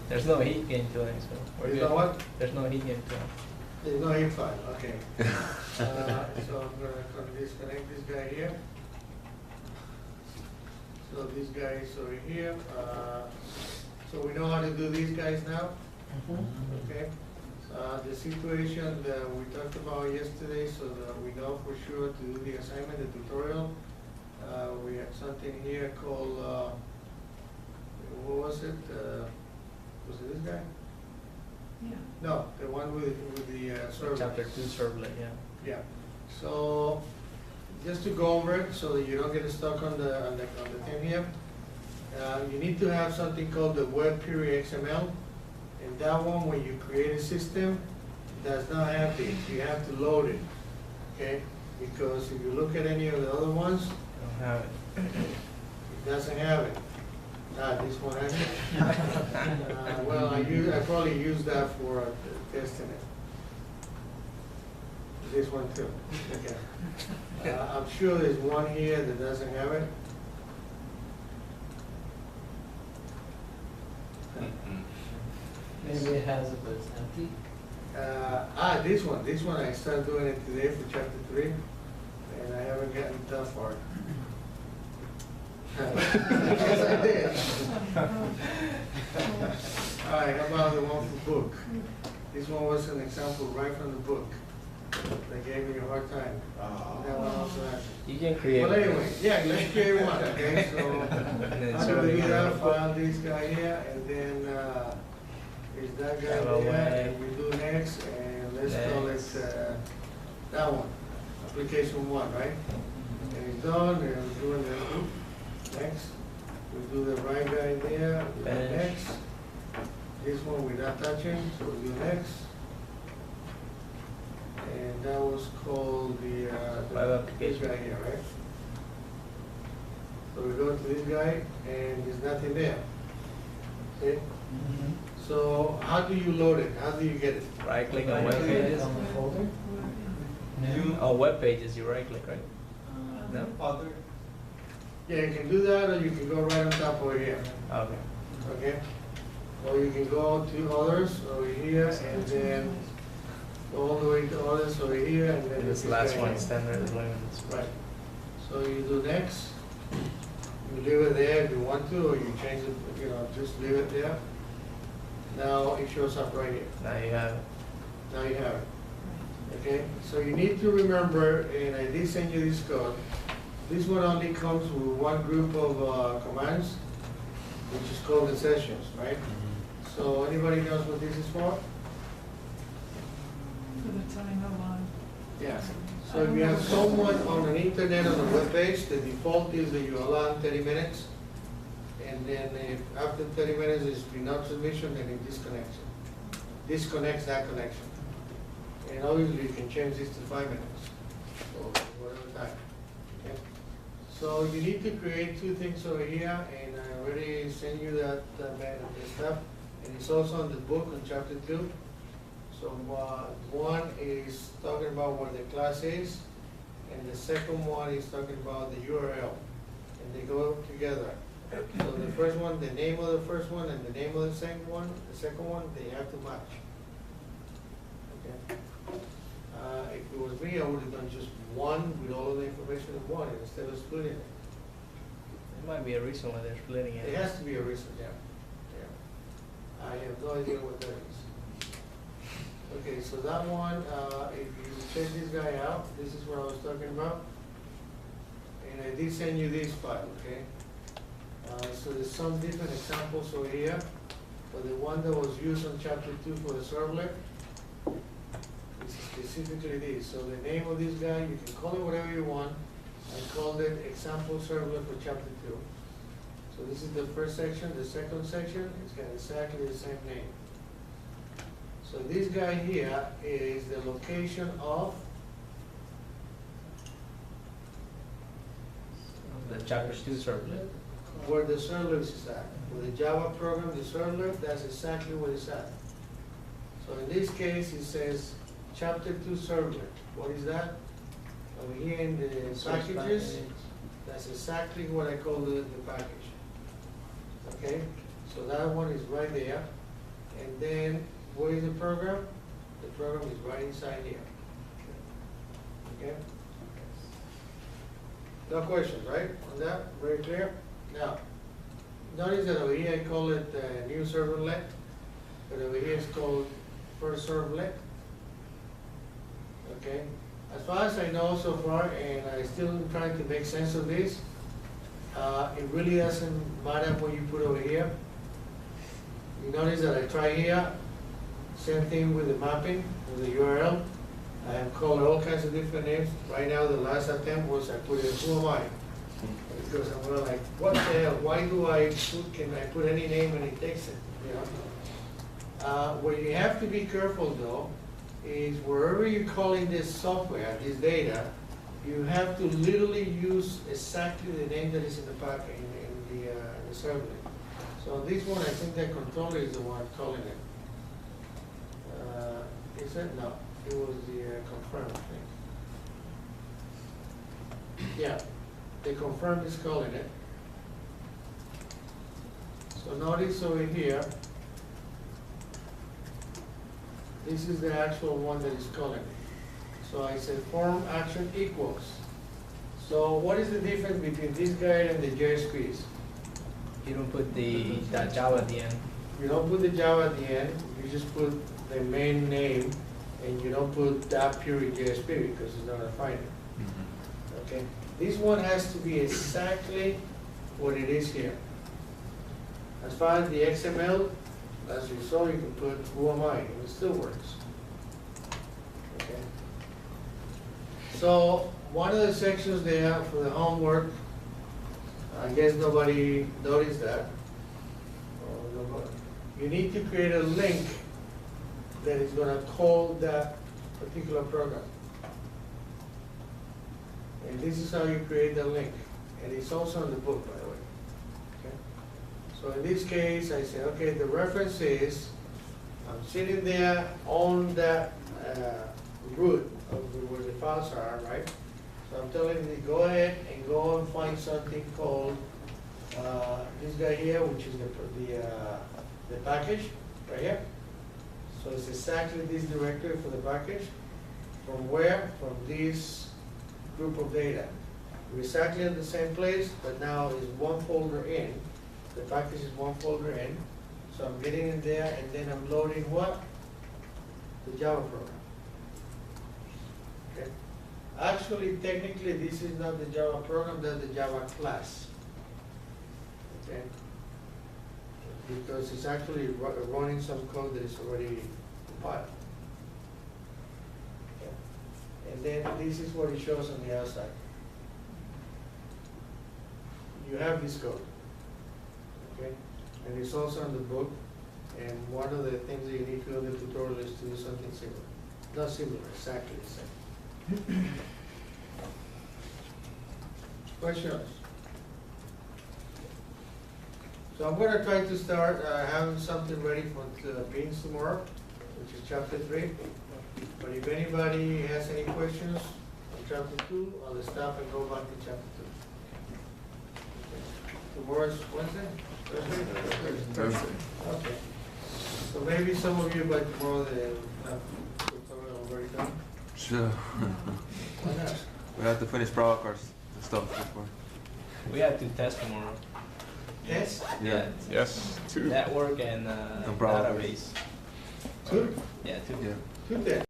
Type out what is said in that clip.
There's no heat gain to it, so we're You good. know what? There's no heat gain to it. There's no heat file, okay. So I'm gonna disconnect this guy here. So this guy is over here. So we know how to do these guys now, okay? The situation that we talked about yesterday, so that we know for sure to do the assignment, the tutorial. We have something here called, what was it? Was it this guy? Yeah. No, the one with the server. Chapter 2 servlet, yeah. Yeah, so just to go over it so that you don't get stuck on the thing here, you need to have something called the web query XML. And that one, when you create a system, does not have this. You have to load it, okay? Because if you look at any of the other ones, I don't have it. it doesn't have it. This one has it. Well, I probably use that for testing it. This one too, okay. I'm sure there's one here that doesn't have it. Maybe it has it, but it's empty. This one, I started doing it today for chapter 3, and I haven't gotten that far. Yes, I did. All right, how about the one for book? This one was an example right from the book. They gave me a hard time. That one also has. You can create. Well, anyway, yeah, let's create one, okay, so. And then I'm so gonna you do can that, put- file this guy here, and then, is that guy LOA. there, and we do next, and let's call it, Next. that one, application 1, right? And it's done, and we're doing the, next, we do the right guy there, we do Finish. next. This one we're not touching, so we do next. And that was called the, Web this application. guy here, right? So we go to this guy, and there's nothing there. Okay? So how do you load it? How do you get it? Right click on web pages. On the folder? Oh, web pages, you right click, right? No? Other. Yeah, you can do that, or you can go right on top over here, Okay. okay? Or you can go to others over here, and then go all the way to others over here, and then. And this last one, standard limits. Right. So you do next. You leave it there if you want to, or you change it, you know, just leave it there. Now it shows up right here. Now you have it. Now you have it. Okay, so you need to remember, and I did send you this code. This one only comes with one group of commands, which is called the sessions, right? So anybody knows what this is for? For the timeline. Yeah. So if you have someone on an internet on a web page, the default is that you allow 30 minutes. And then if after 30 minutes is not submission, then it disconnects it. Disconnects that connection. And obviously you can change this to 5 minutes or whatever time. Okay? So you need to create 2 things over here, and I already sent you that stuff. And it's also on the book on chapter 2. So one is talking about what the class is, and the second one is talking about the URL, and they go together. So the first one, the name of the first one, and the name of the second one, they have to match. Okay. If it was me, I would have done just one with all of the information in one instead of splitting it. There might be a reason why they're splitting it. It has to be a reason, yeah. Yeah. I have no idea what that is. Okay, so that one, if you check this guy out, this is what I was talking about. And I did send you this file, okay? So there's some different examples over here. For the one that was used on chapter 2 for the servlet, it's specifically this. So the name of this guy, you can call it whatever you want. I called it example servlet for chapter 2. So this is the first section. The second section, it's got exactly the same name. So this guy here is the location of The chapter 2 servlet. where the servlet is at. With the Java program, the servlet, that's exactly where it's at. So in this case, it says chapter 2 servlet. What is that? Over here in the packages, that's exactly what I call the package. Okay? So that one is right there. And then, where is the program? The program is right inside here. Okay? No questions, right, on that? Very clear? Now, notice that over here I call it new servlet, but over here it's called first servlet. Okay? As far as I know so far, and I still am trying to make sense of this, it really doesn't matter what you put over here. You notice that I try here, same thing with the mapping, with the URL. I have called all kinds of different names. Right now, the last attempt was I put in who am I? Because I'm gonna like, what the hell, why do I put, can I put any name and it takes it, you know? What you have to be careful though, is wherever you're calling this software, this data, you have to literally use exactly the name that is in the packet, in the servlet. So this one, I think the controller is the one calling it. Is it? No, it was the confirm thing. Yeah, the confirm is calling it. So notice over here, this is the actual one that is calling it. So I said form action equals. So what is the difference between this guy and the JSPs? You don't put that Java at the end. You don't put the Java at the end, you just put the main name, and you don't put that period JSP because it's not gonna find it. Okay? This one has to be exactly what it is here. As far as the XML, as you saw, you can put who am I, and it still works. Okay? So, one of the sections there for the homework, I guess nobody noticed that. You need to create a link that is gonna call that particular program. And this is how you create the link. And it's also in the book, by the way. Okay? So in this case, I say, okay, the reference is, I'm sitting there on that root of where the files are, right? So I'm telling you, go ahead and go and find something called this guy here, which is the package, right here. So it's exactly this directory for the package. From where? From this group of data. We're exactly in the same place, but now it's one folder in. The package is one folder in. So I'm getting in there, and then I'm loading what? The Java program. Okay. Actually, technically, this is not the Java program, that's the Java class. Okay. Because it's actually running some code that is already compiled. Okay. And then this is what it shows on the outside. You have this code, okay? And it's also in the book, and one of the things that you need to do in the tutorial is to do something similar. Not similar, exactly the same. Questions? So I'm going to try to start having something ready for beans tomorrow, which is chapter 3. But if anybody has any questions on chapter 2, I'll stop and go back to chapter 2. Tomorrow's Wednesday? Thursday? Okay. So maybe some of you by tomorrow they have tutorial already done? Sure. Why not? We have to finish product cards and stuff before. We have to test tomorrow. Yes? Yeah. Yes, two. Network and problem. database. Two? Yeah, two. Yeah. Two then.